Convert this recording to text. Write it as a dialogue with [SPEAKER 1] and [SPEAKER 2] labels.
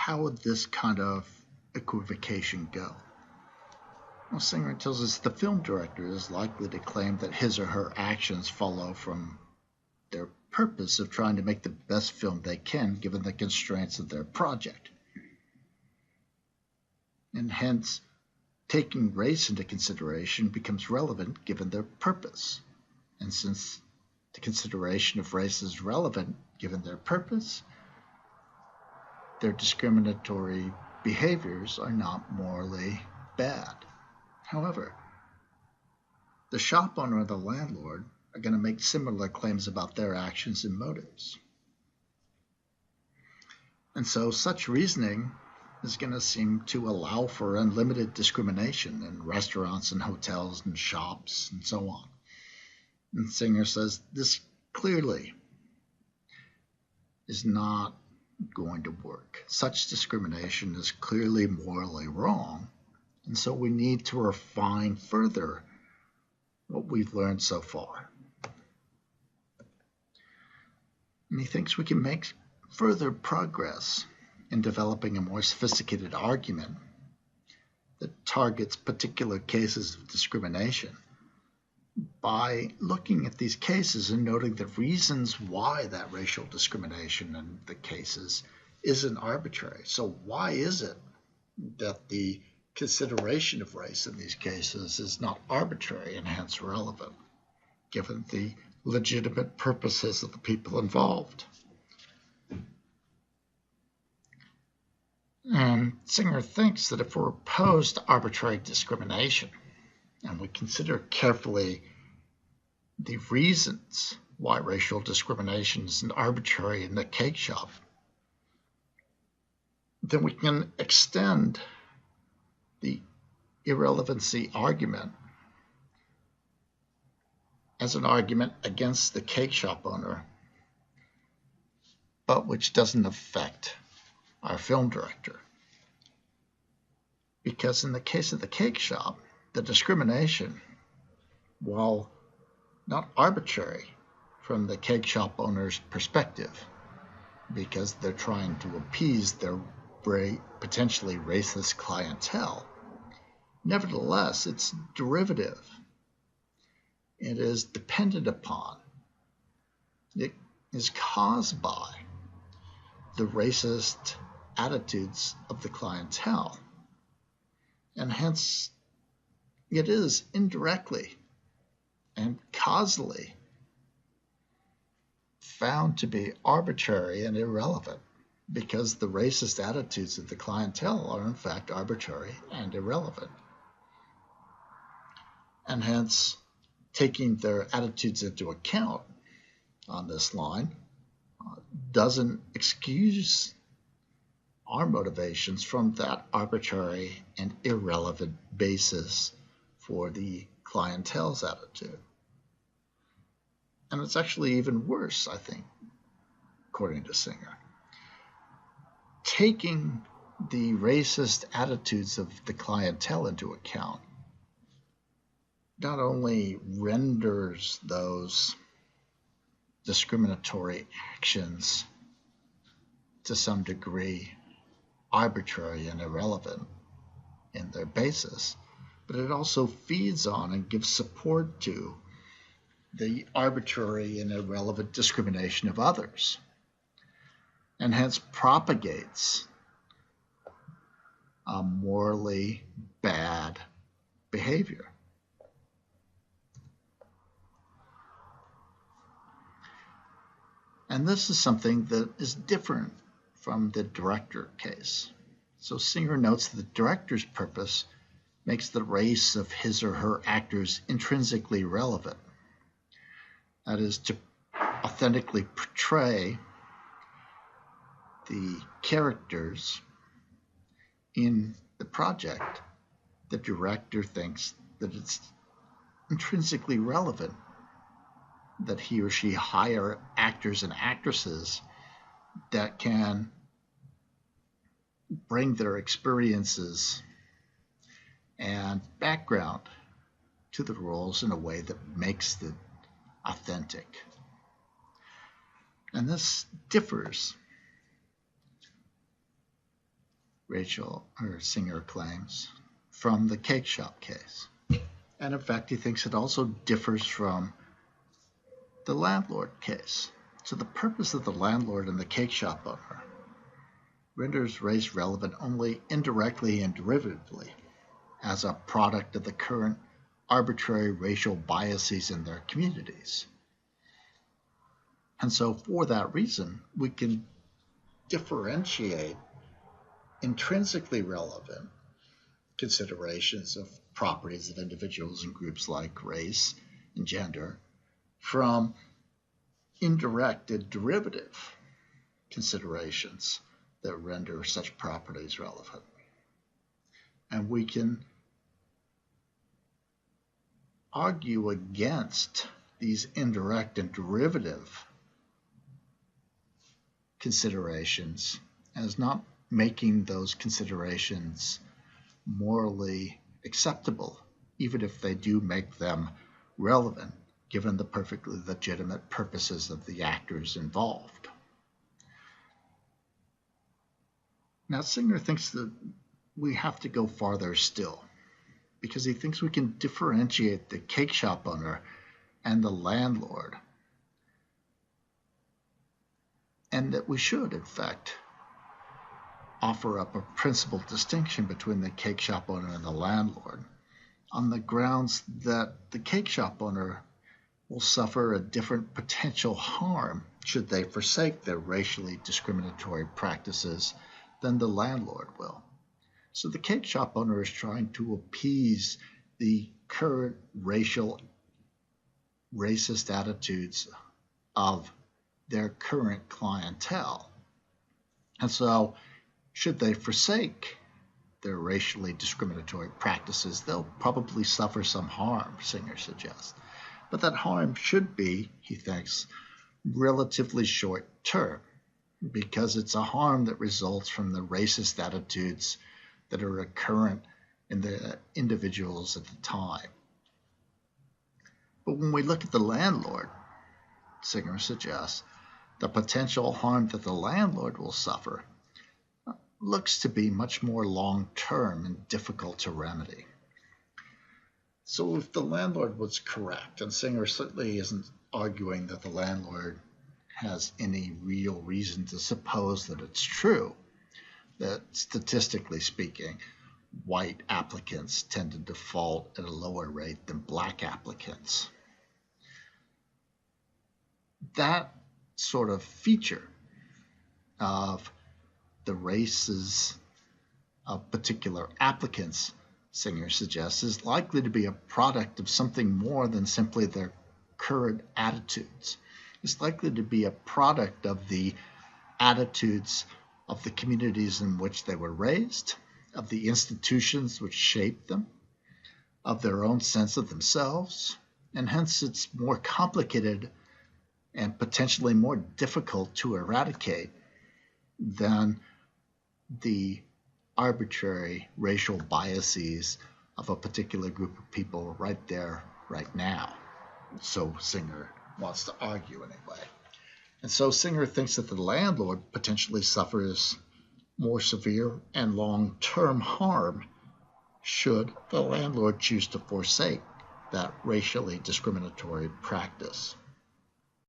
[SPEAKER 1] how would this kind of equivocation go? Well, Singer tells us the film director is likely to claim that his or her actions follow from their purpose of trying to make the best film they can given the constraints of their project. And hence, taking race into consideration becomes relevant given their purpose. And since the consideration of race is relevant given their purpose, their discriminatory behaviors are not morally bad. However, the shop owner and the landlord are going to make similar claims about their actions and motives. And so such reasoning is going to seem to allow for unlimited discrimination in restaurants and hotels and shops and so on. And Singer says this clearly is not going to work. Such discrimination is clearly morally wrong, and so we need to refine further what we've learned so far. And he thinks we can make further progress in developing a more sophisticated argument that targets particular cases of discrimination by looking at these cases and noting the reasons why that racial discrimination in the cases isn't arbitrary. So why is it that the consideration of race in these cases is not arbitrary and hence relevant, given the legitimate purposes of the people involved? And Singer thinks that if we're opposed to arbitrary discrimination, and we consider carefully the reasons why racial discrimination isn't arbitrary in the cake shop, then we can extend the irrelevancy argument as an argument against the cake shop owner, but which doesn't affect our film director. Because in the case of the cake shop, the discrimination, while not arbitrary from the cake shop owner's perspective, because they're trying to appease their potentially racist clientele, nevertheless, it's derivative. It is dependent upon, it is caused by the racist attitudes of the clientele, and hence it is indirectly and causally found to be arbitrary and irrelevant, because the racist attitudes of the clientele are in fact arbitrary and irrelevant. And hence, taking their attitudes into account on this line doesn't excuse our motivations from that arbitrary and irrelevant basis for the clientele's attitude. And it's actually even worse, I think, according to Singer. Taking the racist attitudes of the clientele into account not only renders those discriminatory actions to some degree arbitrary and irrelevant in their basis, but it also feeds on and gives support to the arbitrary and irrelevant discrimination of others, and hence propagates a morally bad behavior. And this is something that is different from the director case. So Singer notes that the director's purpose makes the race of his or her actors intrinsically relevant. That is, to authentically portray the characters in the project. The director thinks that it's intrinsically relevant that he or she hire actors and actresses that can bring their experiences and background to the roles in a way that makes it authentic. And this differs Singer claims from the cake shop case. And in fact, he thinks it also differs from the landlord case. So the purpose of the landlord and the cake shop owner renders race relevant only indirectly and derivatively as a product of the current arbitrary racial biases in their communities. And so for that reason, we can differentiate intrinsically relevant considerations of properties of individuals and groups like race and gender from indirect and derivative considerations that render such properties relevant. And we can argue against these indirect and derivative considerations as not making those considerations morally acceptable, even if they do make them relevant, given the perfectly legitimate purposes of the actors involved. Now, Singer thinks that we have to go farther still, because he thinks we can differentiate the cake shop owner and the landlord, and that we should, in fact, offer up a principal distinction between the cake shop owner and the landlord on the grounds that the cake shop owner will suffer a different potential harm should they forsake their racially discriminatory practices than the landlord will. So the cake shop owner is trying to appease the current racist attitudes of their current clientele. And so should they forsake their racially discriminatory practices, they'll probably suffer some harm, Singer suggests. But that harm should be, he thinks, relatively short term, because it's a harm that results from the racist attitudes that are recurrent in the individuals at the time. But when we look at the landlord, Singer suggests, the potential harm that the landlord will suffer looks to be much more long-term and difficult to remedy. So if the landlord was correct, and Singer certainly isn't arguing that the landlord has any real reason to suppose that it's true, that statistically speaking, white applicants tend to default at a lower rate than black applicants. That sort of feature of the races of particular applicants, Singer suggests, is likely to be a product of something more than simply their current attitudes. It's likely to be a product of the attitudes of the communities in which they were raised, of the institutions which shaped them, of their own sense of themselves, and hence it's more complicated and potentially more difficult to eradicate than the arbitrary racial biases of a particular group of people right there, right now. So Singer wants to argue anyway. And so Singer thinks that the landlord potentially suffers more severe and long-term harm should the landlord choose to forsake that racially discriminatory practice.